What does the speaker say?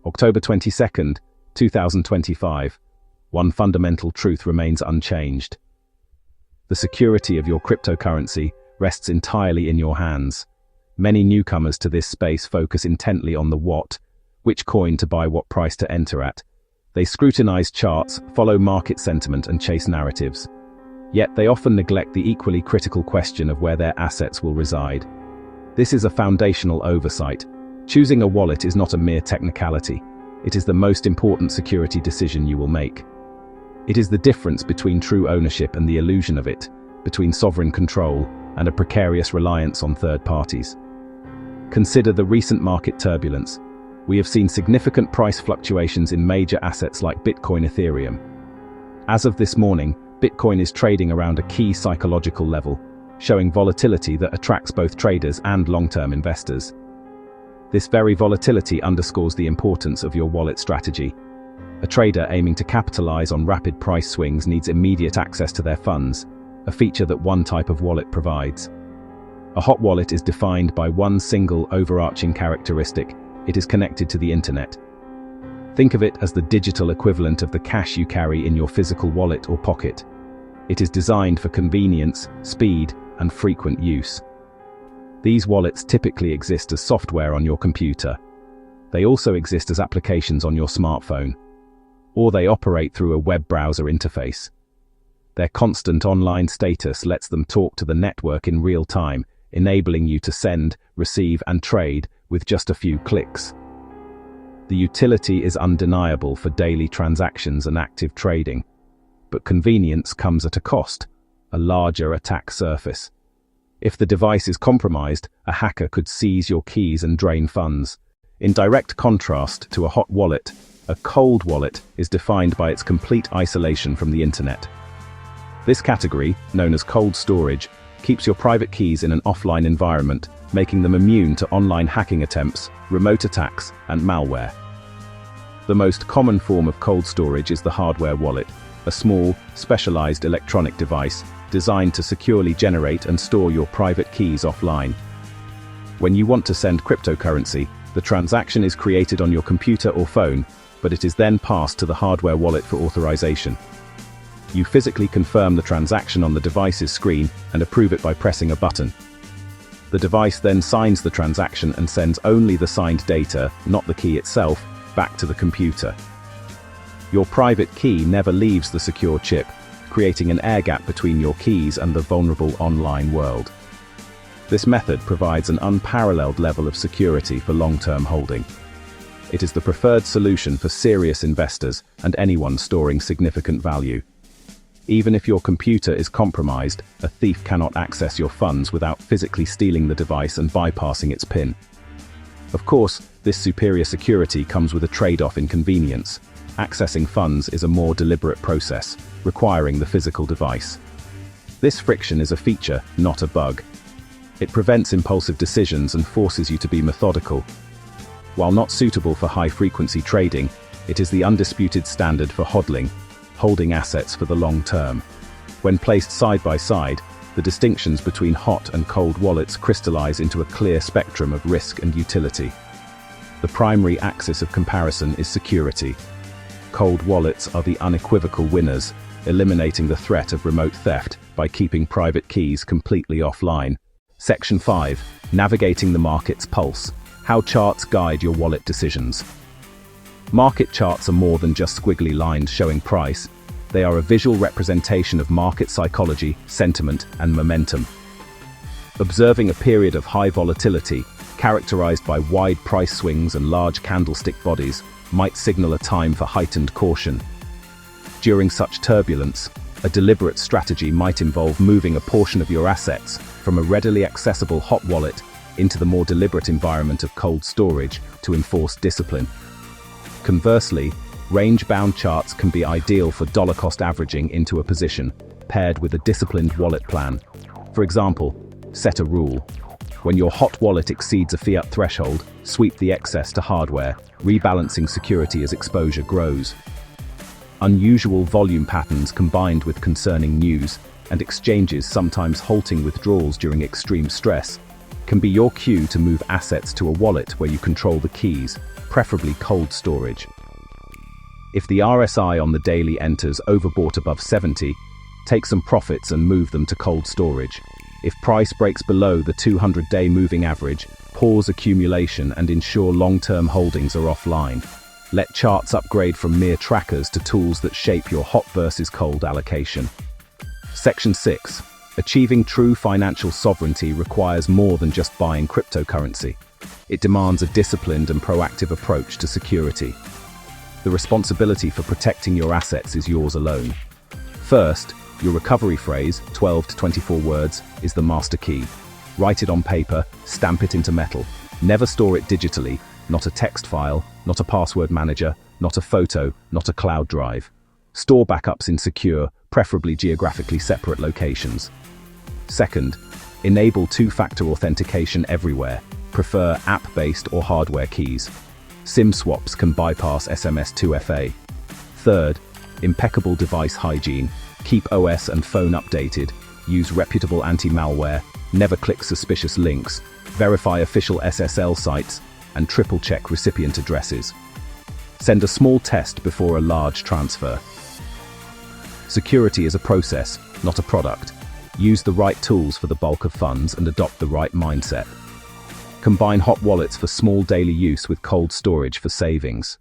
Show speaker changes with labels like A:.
A: October 22nd, 2025. One fundamental truth remains unchanged. The security of your cryptocurrency rests entirely in your hands. Many newcomers to this space focus intently on the what, which coin to buy, what price to enter at. They scrutinize charts, follow market sentiment, and chase narratives. Yet they often neglect the equally critical question of where their assets will reside. This is a foundational oversight. Choosing a wallet is not a mere technicality. It is the most important security decision you will make. It is the difference between true ownership and the illusion of it, between sovereign control and a precarious reliance on third parties. Consider the recent market turbulence. We have seen significant price fluctuations in major assets like Bitcoin, Ethereum. As of this morning, Bitcoin is trading around a key psychological level, showing volatility that attracts both traders and long-term investors. This very volatility underscores the importance of your wallet strategy. A trader aiming to capitalize on rapid price swings needs immediate access to their funds, a feature that one type of wallet provides. A hot wallet is defined by one single overarching characteristic: it is connected to the internet. Think of it as the digital equivalent of the cash you carry in your physical wallet or pocket. It is designed for convenience, speed, and frequent use. These wallets typically exist as software on your computer. They also exist as applications on your smartphone, or they operate through a web browser interface. Their constant online status lets them talk to the network in real time, enabling you to send, receive, and trade with just a few clicks. The utility is undeniable for daily transactions and active trading, but convenience comes at a cost: a larger attack surface. If the device is compromised, a hacker could seize your keys and drain funds. In direct contrast to a hot wallet, a cold wallet is defined by its complete isolation from the internet. This category, known as cold storage, keeps your private keys in an offline environment, making them immune to online hacking attempts, remote attacks, and malware. The most common form of cold storage is the hardware wallet, a small, specialized electronic device designed to securely generate and store your private keys offline. When you want to send cryptocurrency, the transaction is created on your computer or phone, but it is then passed to the hardware wallet for authorization. You physically confirm the transaction on the device's screen and approve it by pressing a button. The device then signs the transaction and sends only the signed data, not the key itself, back to the computer. Your private key never leaves the secure chip, creating an air gap between your keys and the vulnerable online world. This method provides an unparalleled level of security for long-term holding. It is the preferred solution for serious investors and anyone storing significant value. Even if your computer is compromised, a thief cannot access your funds without physically stealing the device and bypassing its PIN. Of course, this superior security comes with a trade-off in convenience. Accessing funds is a more deliberate process, requiring the physical device. This friction is a feature, not a bug. It prevents impulsive decisions and forces you to be methodical. While not suitable for high-frequency trading, it is the undisputed standard for hodling, holding assets for the long term. When placed side by side, the distinctions between hot and cold wallets crystallize into a clear spectrum of risk and utility. The primary axis of comparison is security. Cold wallets are the unequivocal winners, eliminating the threat of remote theft by keeping private keys completely offline. Section 5. Navigating the market's pulse. How charts guide your wallet decisions. Market charts are more than just squiggly lines showing price. They are a visual representation of market psychology, sentiment, and momentum. Observing a period of high volatility, characterized by wide price swings and large candlestick bodies, might signal a time for heightened caution. During such turbulence, a deliberate strategy might involve moving a portion of your assets from a readily accessible hot wallet into the more deliberate environment of cold storage to enforce discipline. Conversely, range-bound charts can be ideal for dollar-cost averaging into a position, paired with a disciplined wallet plan. For example, set a rule. When your hot wallet exceeds a fiat threshold, sweep the excess to hardware, rebalancing security as exposure grows. Unusual volume patterns combined with concerning news, and exchanges sometimes halting withdrawals during extreme stress, can be your cue to move assets to a wallet where you control the keys, preferably cold storage. If the RSI on the daily enters overbought above 70, take some profits and move them to cold storage. If price breaks below the 200-day moving average, pause accumulation and ensure long-term holdings are offline. Let charts upgrade from mere trackers to tools that shape your hot versus cold allocation. Section 6. Achieving true financial sovereignty requires more than just buying cryptocurrency. It demands a disciplined and proactive approach to security. The responsibility for protecting your assets is yours alone. First, your recovery phrase, 12 to 24 words, is the master key. Write it on paper, stamp it into metal. Never store it digitally, not a text file, not a password manager, not a photo, not a cloud drive. Store backups in secure, preferably geographically separate locations. Second, enable two-factor authentication everywhere. Prefer app-based or hardware keys. SIM swaps can bypass SMS 2FA. Third, impeccable device hygiene. Keep OS and phone updated. Use reputable anti-malware. Never click suspicious links. Verify official SSL sites and triple-check recipient addresses. Send a small test before a large transfer. Security is a process, not a product. Use the right tools for the bulk of funds and adopt the right mindset. Combine hot wallets for small daily use with cold storage for savings.